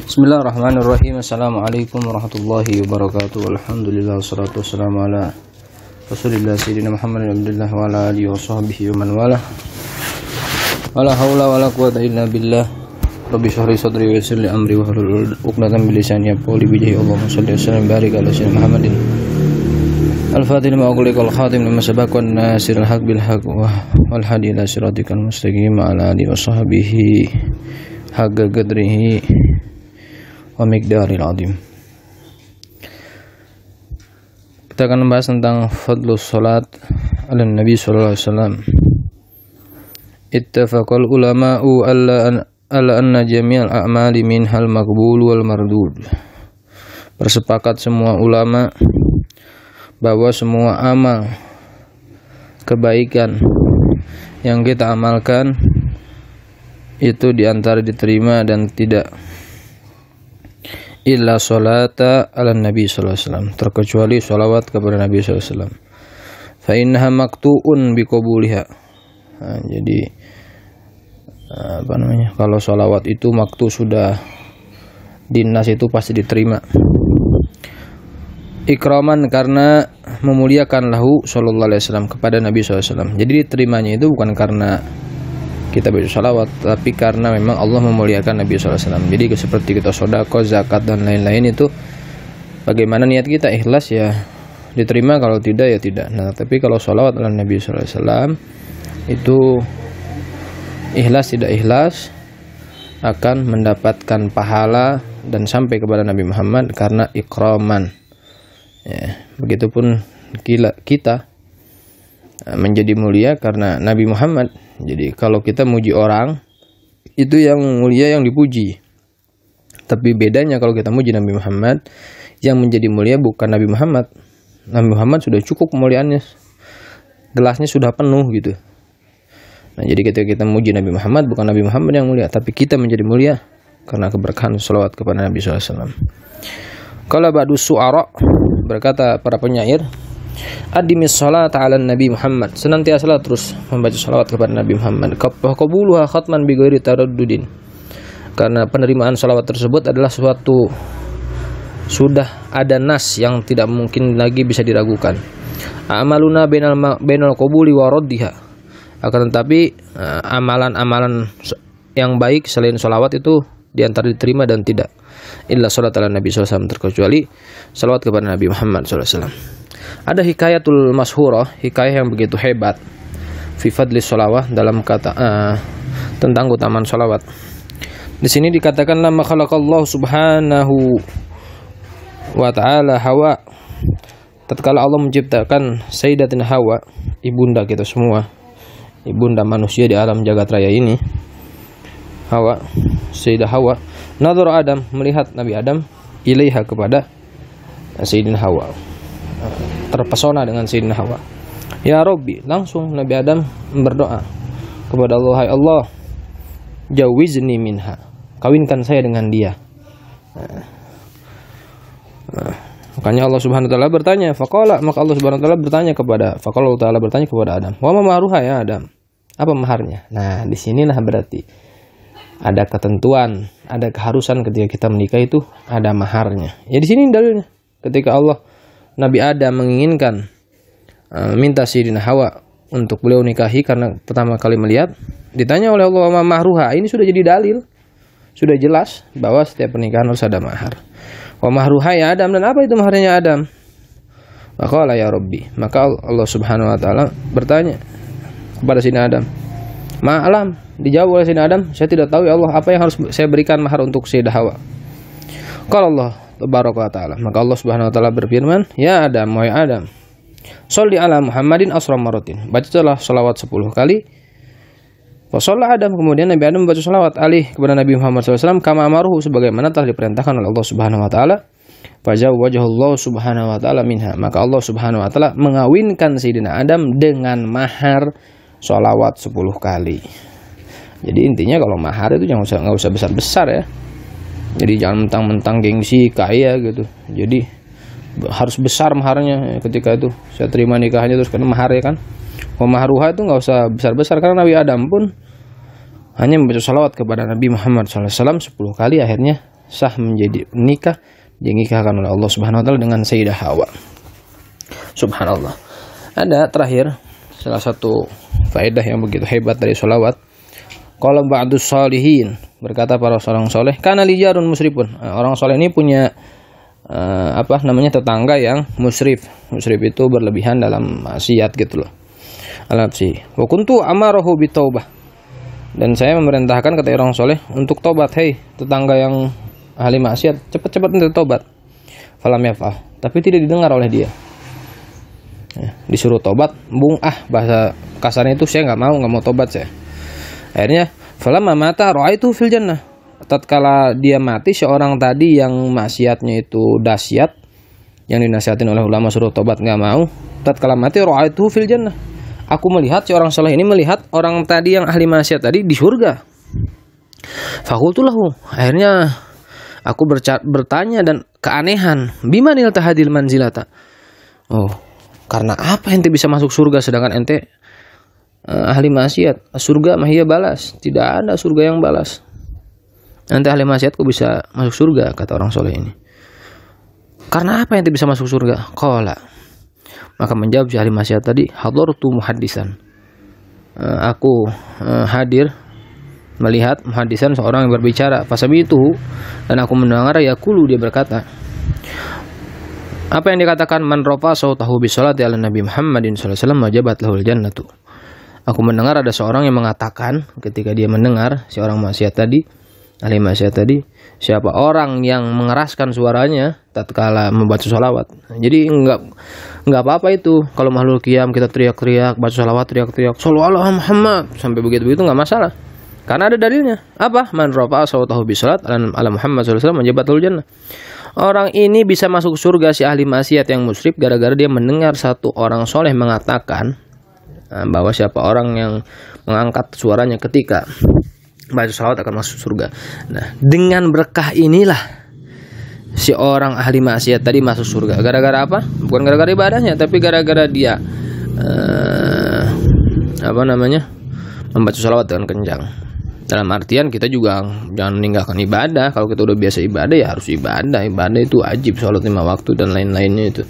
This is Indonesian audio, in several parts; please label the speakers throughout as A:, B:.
A: Bismillahirrahmanirrahim. Assalamualaikum warahmatullahi wabarakatuh. Alhamdulillah wassalatu wassalamu ala Rasulillah sayyidina Muhammadin abdillah wa ala alihi wa sahbihi wa man wala. Wala haula wala quwata illa billah. Rabbi shrah li sadri wa yassir li amri wa hlul 'uqdatam min lisani yafqahu qawli. Allahumma shalli wa sallim barik ala sayyidina Muhammadin al-fatih lima ughliqa al-khatim lima sabaqa an-nasir al-haq bil haq wal hadi ila siratikal mustaqim ala alihi wa sahbihi haqqa qadrihi wa miqdaril azim. Kita akan membahas tentang fadlus salat ala Nabi sallallahu alaihi wasallam. Ittafaqal ulama'u ala anna jami'al a'mali minhal maqbul wal mardud. Bersepakat semua ulama bahwa semua amal kebaikan yang kita amalkan itu diantara diterima dan tidak, illa salata ala Nabi sallallahu alaihi wasallam, terkecuali salawat kepada Nabi sallallahu alaihi wasallam. Fa innaha maqtu'un biqabuliha. Jadi kalau salawat itu maktu sudah dinas itu pasti diterima. Ikraman, karena memuliakan lahu sallallahu alaihi wasallam, kepada Nabi sallallahu alaihi wasallam. Jadi diterimanya itu bukan karena kita baca salawat, tapi karena memang Allah memuliakan Nabi SAW. Jadi seperti kita sedekah, zakat dan lain-lain itu bagaimana niat kita, ikhlas ya diterima, kalau tidak ya tidak. Nah, tapi kalau salawat ala Nabi SAW itu ikhlas tidak ikhlas akan mendapatkan pahala dan sampai kepada Nabi Muhammad karena ikraman. Ya, begitupun kita menjadi mulia karena Nabi Muhammad. Jadi kalau kita muji orang, itu yang mulia yang dipuji. Tapi bedanya kalau kita muji Nabi Muhammad, yang menjadi mulia bukan Nabi Muhammad. Nabi Muhammad sudah cukup kemuliaannya, gelasnya sudah penuh gitu. Nah, jadi ketika kita muji Nabi Muhammad, bukan Nabi Muhammad yang mulia, tapi kita menjadi mulia karena keberkahan salawat kepada Nabi SAW. Kalau ba'du su'ara, berkata para penyair, adimis salat ala Nabi Muhammad, senantiasalah terus membaca salawat kepada Nabi Muhammad. Qabuluha khatman bi ghairi taraddudin, karena penerimaan salawat tersebut adalah suatu sudah ada nas yang tidak mungkin lagi bisa diragukan. Amaluna bainal qabuli wa raddiha, akan tetapi amalan-amalan yang baik selain salawat itu diantara diterima dan tidak, illa salat ala Nabi SAW, terkecuali salawat kepada Nabi Muhammad SAW. Ada hikayatul mashhurah, hikayah yang begitu hebat, fi fadli sholawah, dalam kata tentang keutamaan sholawat. Di sini dikatakan lama khalaqallahu subhanahu wa ta'ala Hawa, tatkala Allah menciptakan Sayyidatina Hawa, ibunda kita semua, ibunda manusia di alam jagat raya ini, Hawa, Sayyidah Hawa, nadhar Adam, melihat Nabi Adam, ilaiha, kepada Sayyidina Hawa, terpesona dengan Sayyidina Hawa. Ya Rabbi, langsung Nabi Adam berdoa kepada Allah, hai Allah, jawizni minha, kawinkan saya dengan dia. Makanya Allah Subhanahu wa taala bertanya, faqala, maka Allah Subhanahu wa taala bertanya kepada Adam, wa ma mahruha ya Adam, apa maharnya? Nah, disinilah berarti ada ketentuan, ada keharusan ketika kita menikah itu ada maharnya. Ya di sini dalilnya, ketika Nabi Adam menginginkan minta Sayyidina Hawa untuk beliau nikahi karena pertama kali melihat, ditanya oleh Allah mahruha, ini sudah jadi dalil, sudah jelas bahwa setiap pernikahan harus ada mahar. Wa mahruha ya Adam, dan apa itu maharnya Adam? Maka ya Rabbi, maka Allah Subhanahu wa taala bertanya kepada Sayyidina Adam, ma'alam, dijawab oleh Sayyidina Adam, saya tidak tahu ya Allah apa yang harus saya berikan mahar untuk Sayyidah Hawa. Qala Allah tabaraka wa ta'ala, maka Allah Subhanahu wa taala berfirman, ya Adam, wahai Adam, sholli ala Muhammadin asra maratin, bacalah salawat 10 kali. Wa shalla Adam, kemudian Nabi Adam membaca salawat alih kepada Nabi Muhammad SAW, kama amaruhu, sebagaimana telah diperintahkan oleh Allah Subhanahu wa taala. Fajawwajahu Allah Subhanahu wa taala minha, maka Allah Subhanahu wa taala mengawinkan Sayyidina Adam dengan mahar salawat 10 kali. Jadi intinya kalau mahar itu jangan usah besar-besar ya. Jadi jangan mentang-mentang gengsi kaya gitu. Jadi harus besar maharnya ketika itu saya terima nikahnya, terus karena mahar ya kan. Mahruha itu nggak usah besar-besar, karena Nabi Adam pun hanya membaca salawat kepada Nabi Muhammad SAW 10 kali, akhirnya sah menjadi nikah, dia nikahkan oleh Allah Subhanahu wa taala dengan Sayyidah Hawa. Subhanallah. Ada terakhir salah satu faedah yang begitu hebat dari sholawat. Qala ba'dus sholihin, berkata para orang soleh, kana lijarun musrifun. Orang soleh ini punya tetangga yang musrif. Musrif itu berlebihan dalam maksiat gitu loh. Al-Habsyi. Wa kuntu amarahu bitaubah. Dan saya memerintahkan kata orang soleh untuk tobat. Hei tetangga yang ahli maksiat, cepat-cepat untuk tobat. Falam yaf'al. Tapi tidak didengar oleh dia. Disuruh tobat, bahasa kasarnya itu saya nggak mau tobat saya. Akhirnya falamma mata ra'aitu fil jannah. Tatkala dia mati, seorang tadi yang maksiatnya itu dahsyat, yang dinasihatin oleh ulama suruh tobat nggak mau, tatkala mati ra'aitu fil jannah. Aku melihat, si orang saleh ini melihat orang tadi yang ahli maksiat tadi di surga. Fakultu lahu, akhirnya aku bertanya dan keanehan, bimanil tahadil manzilata. Karena apa ente bisa masuk surga sedangkan ente ahli maksiat? Surga mahia balas, tidak ada surga yang balas. Ente ahli maksiat kok bisa masuk surga, kata orang soleh ini. Karena apa ente bisa masuk surga? Qala, maka menjawab si ahli maksiat tadi, hadartu muhaddisan. Aku hadir melihat muhaddisan, seorang yang berbicara. Fasabitu, dan aku mendengar yaqulu, dia berkata, apa yang dikatakan, man rafa sautahu bisolati ala Nabi Muhammadin sallallahu alaihi wasallam wajabat lahul jannatu. Aku mendengar ada seorang yang mengatakan ketika dia mendengar si orang maksiat tadi, ahli maksiat tadi, siapa orang yang mengeraskan suaranya tatkala membaca sholawat. Jadi enggak apa-apa itu kalau makhluk qiyam kita teriak-teriak, baca sholawat teriak-teriak, shallallahu alaihi Muhammad, sampai begitu-begitu enggak masalah. Karena ada dalilnya. Apa? Man rafa sautahu bisolat ala Muhammad sallallahu alaihi wasallam wajabat lahul jannah. Orang ini bisa masuk surga, si ahli maksiat yang musyrik, gara-gara dia mendengar satu orang soleh mengatakan bahwa siapa orang yang mengangkat suaranya ketika baca salawat akan masuk surga. Nah, dengan berkah inilah si orang ahli maksiat tadi masuk surga. Gara-gara apa? Bukan gara-gara ibadahnya, tapi gara-gara dia membaca salawat dengan kencang. Dalam artian kita juga jangan meninggalkan ibadah. Kalau kita udah biasa ibadah ya harus ibadah. Ibadah itu wajib, sholat 5 waktu dan lain-lainnya itu.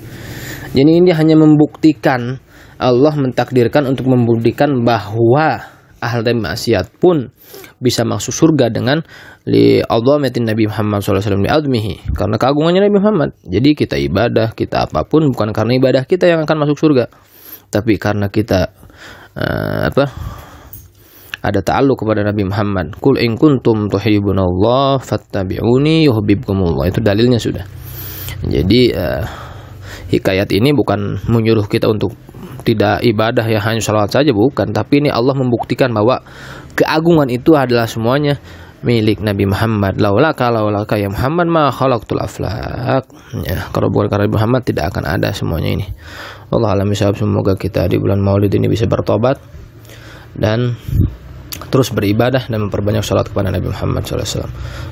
A: Jadi ini hanya membuktikan, Allah mentakdirkan untuk membuktikan bahwa ahli maksiat pun bisa masuk surga dengan li'adhamatin Nabi Muhammad SAW li'admihi, karena keagungannya Nabi Muhammad. Jadi kita ibadah, kita apapun bukan karena ibadah kita yang akan masuk surga, tapi karena kita ada ta'alluq kepada Nabi Muhammad. Qul in kuntum tuhibbunallah fattabi'uni yuhibbukumullah. Itu dalilnya sudah. Jadi hikayat ini bukan menyuruh kita untuk tidak ibadah ya hanya salawat saja, bukan, tapi ini Allah membuktikan bahwa keagungan itu adalah semuanya milik Nabi Muhammad. Laulaka ya Muhammad ma khalaqtul aflaq. Ya, kalau bukan karena Nabi Muhammad tidak akan ada semuanya ini. Allah alam bisawab. Semoga kita di bulan Maulid ini bisa bertobat dan terus beribadah dan memperbanyak salat kepada Nabi Muhammad SAW.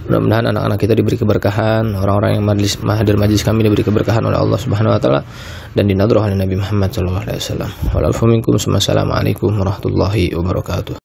A: Mudah-mudahan anak-anak kita diberi keberkahan, orang-orang yang hadir majlis kami diberi keberkahan oleh Allah Subhanahu wa taala dan dinadroh oleh Nabi Muhammad SAW. Wassalamualaikum warahmatullahi wabarakatuh.